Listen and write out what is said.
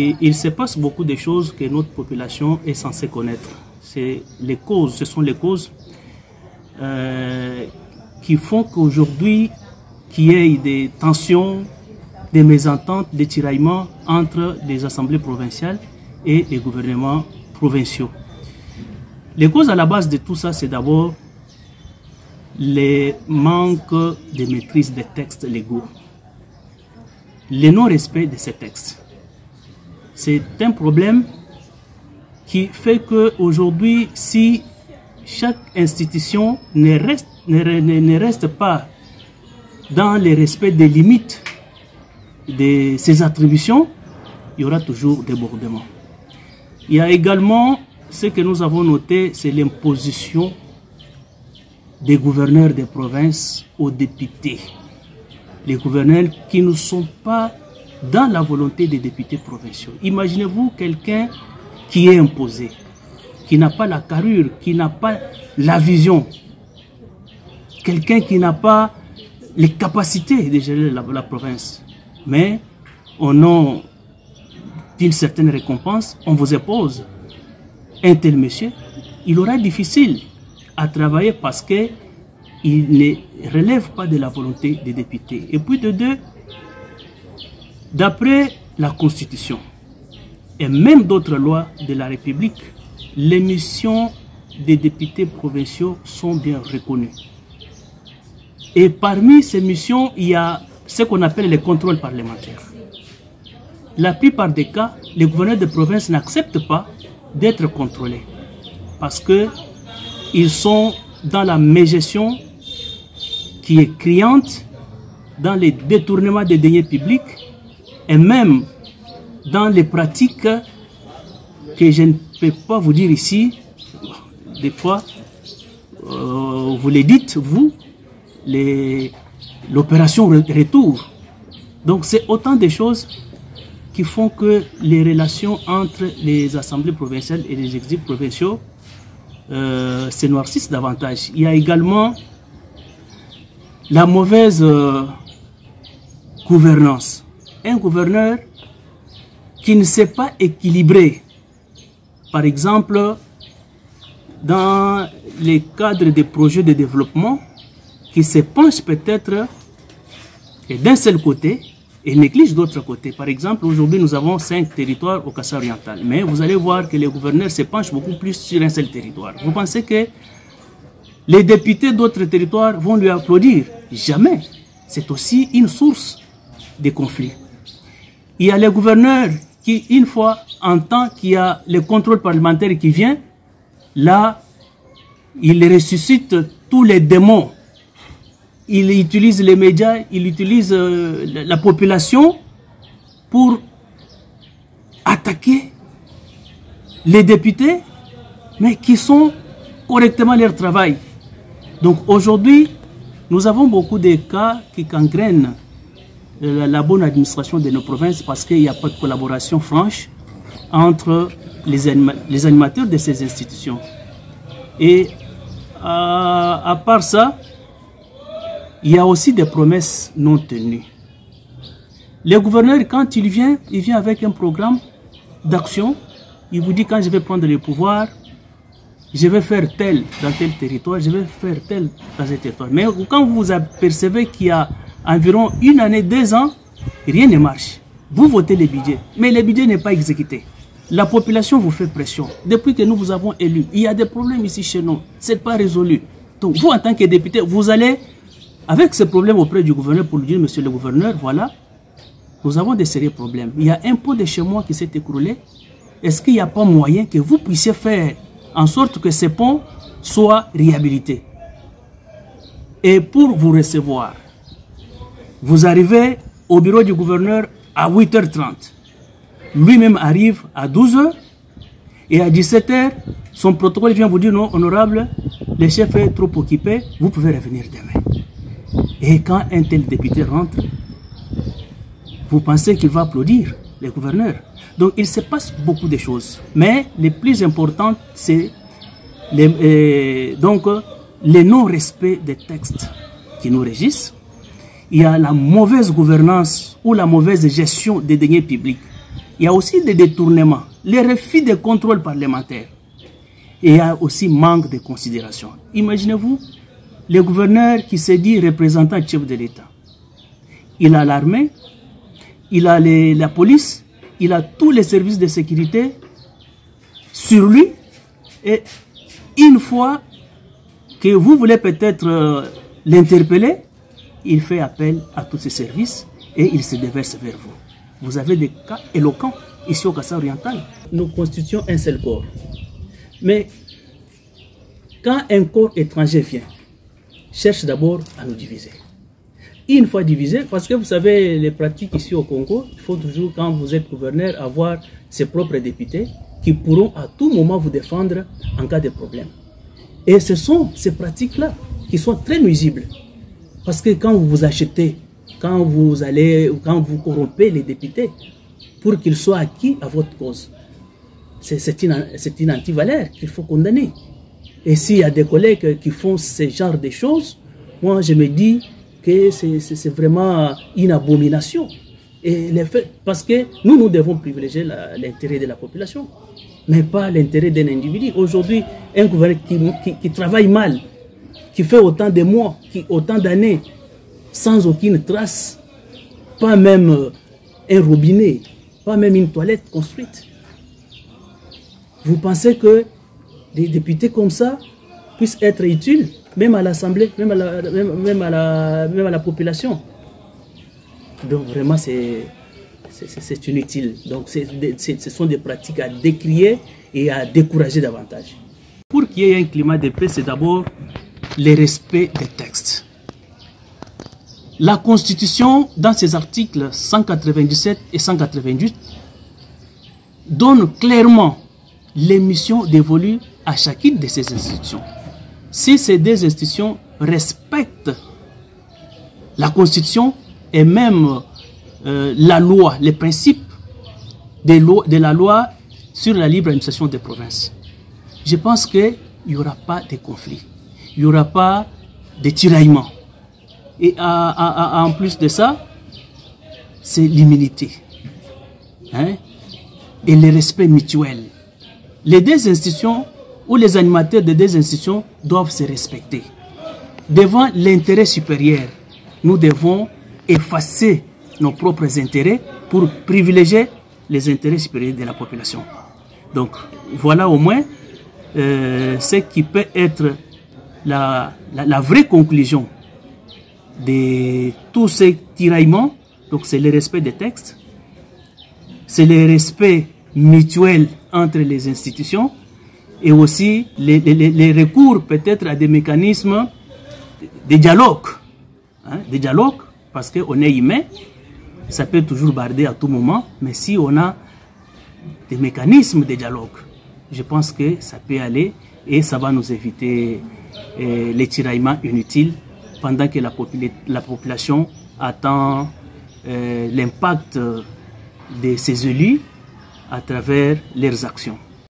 Et il se passe beaucoup de choses que notre population est censée connaître. Ce sont les causes qui font qu'aujourd'hui, qu'il y ait des tensions, des mésententes, des tiraillements entre les assemblées provinciales et les gouvernements provinciaux. Les causes à la base de tout ça, c'est d'abord les manques de maîtrise des textes légaux, le non-respect de ces textes. C'est un problème qui fait qu'aujourd'hui, si chaque institution ne reste pas dans le respect des limites de ses attributions, il y aura toujours débordement. Il y a également ce que nous avons noté, c'est l'imposition des gouverneurs des provinces aux députés. Les gouverneurs qui ne sont pas dans la volonté des députés provinciaux. Imaginez-vous quelqu'un qui est imposé, qui n'a pas la carrure, qui n'a pas la vision, quelqu'un qui n'a pas les capacités de gérer la province. Mais au nom d'une certaine récompense, on vous impose un tel monsieur, il aura difficile à travailler parce qu'il ne relève pas de la volonté des députés. Et puis de deux, d'après la Constitution et même d'autres lois de la République, les missions des députés provinciaux sont bien reconnues. Et parmi ces missions, il y a ce qu'on appelle les contrôles parlementaires. La plupart des cas, les gouverneurs de province n'acceptent pas d'être contrôlés parce qu'ils sont dans la mégestion qui est criante, dans les détournements des deniers publics et même dans les pratiques que je ne peux pas vous dire ici. Des fois, vous les dites, vous, l'opération retour. Donc c'est autant de choses qui font que les relations entre les assemblées provinciales et les exécutifs provinciaux se noircissent davantage. Il y a également la mauvaise gouvernance. Un gouverneur qui ne sait pas équilibrer, par exemple, dans les cadres des projets de développement, qui se penche peut-être d'un seul côté et néglige d'autre côté. Par exemple, aujourd'hui, nous avons 5 territoires au Kasaï oriental, mais vous allez voir que les gouverneurs se penchent beaucoup plus sur un seul territoire. Vous pensez que les députés d'autres territoires vont lui applaudir? Jamais. C'est aussi une source de conflits. Il y a les gouverneurs qui, une fois entendent qu'il y a le contrôle parlementaire qui vient, là, ils ressuscitent tous les démons. Ils utilisent les médias, ils utilisent la population pour attaquer les députés, mais qui sont correctement leur travail. Donc aujourd'hui, nous avons beaucoup de cas qui gangrènent la bonne administration de nos provinces parce qu'il n'y a pas de collaboration franche entre les animateurs de ces institutions. Et à part ça, il y a aussi des promesses non tenues. Le gouverneur, quand il vient avec un programme d'action. Il vous dit, quand je vais prendre le pouvoir, je vais faire tel dans tel territoire, je vais faire tel dans ce territoire. Mais quand vous apercevez qu'il y a environ 1 année, 2 ans, rien ne marche. Vous votez le budget, mais le budget n'est pas exécuté. La population vous fait pression. Depuis que nous vous avons élus, il y a des problèmes ici chez nous. Ce n'est pas résolu. Donc vous, en tant que député, vous allez avec ce problème auprès du gouverneur pour lui dire, monsieur le gouverneur, voilà, nous avons des sérieux problèmes. Il y a un pot de chez moi qui s'est écroulé. Est-ce qu'il n'y a pas moyen que vous puissiez faire en sorte que ces ponts soient réhabilités? Et pour vous recevoir, vous arrivez au bureau du gouverneur à 8h30. Lui-même arrive à 12h et à 17h, son protocole vient vous dire, non, honorable, le chef est trop occupé, vous pouvez revenir demain. Et quand un tel député rentre, vous pensez qu'il va applaudir les gouverneurs. Donc il se passe beaucoup de choses. Mais les plus importantes, c'est le non-respect des textes qui nous régissent. Il y a la mauvaise gouvernance ou la mauvaise gestion des deniers publics. Il y a aussi des détournements, les refus de contrôle parlementaire. Et il y a aussi manque de considération. Imaginez-vous, le gouverneur qui s'est dit représentant chef de l'État. Il a l'armée, il a la police, il a tous les services de sécurité sur lui. Et une fois que vous voulez peut-être l'interpeller, il fait appel à tous ces services et il se déverse vers vous. Vous avez des cas éloquents ici au Kasaï oriental. Nous constituons un seul corps. Mais quand un corps étranger vient, cherche d'abord à nous diviser. Une fois divisé, parce que vous savez, les pratiques ici au Congo, il faut toujours, quand vous êtes gouverneur, avoir ses propres députés qui pourront à tout moment vous défendre en cas de problème. Et ce sont ces pratiques-là qui sont très nuisibles. Parce que quand vous vous achetez, quand vous corrompez les députés pour qu'ils soient acquis à votre cause, c'est une antivaleur qu'il faut condamner. Et s'il y a des collègues qui font ce genre de choses, moi je me dis que c'est vraiment une abomination. Et parce que nous devons privilégier l'intérêt de la population, mais pas l'intérêt d'un individu. Aujourd'hui, un gouverneur qui travaille mal, qui fait autant de mois, autant d'années, sans aucune trace, pas même un robinet, pas même une toilette construite. Vous pensez que des députés comme ça puissent être utiles, même à l'Assemblée, même à la population? Donc vraiment, c'est inutile. Donc ce sont des pratiques à décrier et à décourager davantage. Pour qu'il y ait un climat de paix, c'est d'abord le respect des textes. La Constitution, dans ses articles 197 et 198, donne clairement les missions dévolues à chacune de ces institutions. Si ces deux institutions respectent la Constitution et même la loi, les principes de la loi sur la libre administration des provinces, je pense qu'il n'y aura pas de conflit, il n'y aura pas de tiraillement. Et en plus de ça, c'est l'humilité, hein, et le respect mutuel. Les deux institutions ou les animateurs des deux institutions doivent se respecter. Devant l'intérêt supérieur, nous devons effacer nos propres intérêts pour privilégier les intérêts supérieurs de la population. Donc voilà au moins ce qui peut être la vraie conclusion de tous ces tiraillements. Donc c'est le respect des textes, c'est le respect mutuel entre les institutions et aussi les recours peut-être à des mécanismes de dialogue. Hein, de dialogue, parce qu'on est humain, ça peut toujours barder à tout moment, mais si on a des mécanismes de dialogue, je pense que ça peut aller et ça va nous éviter les tiraillements inutiles pendant que la population attend l'impact de ces élus à travers leurs actions.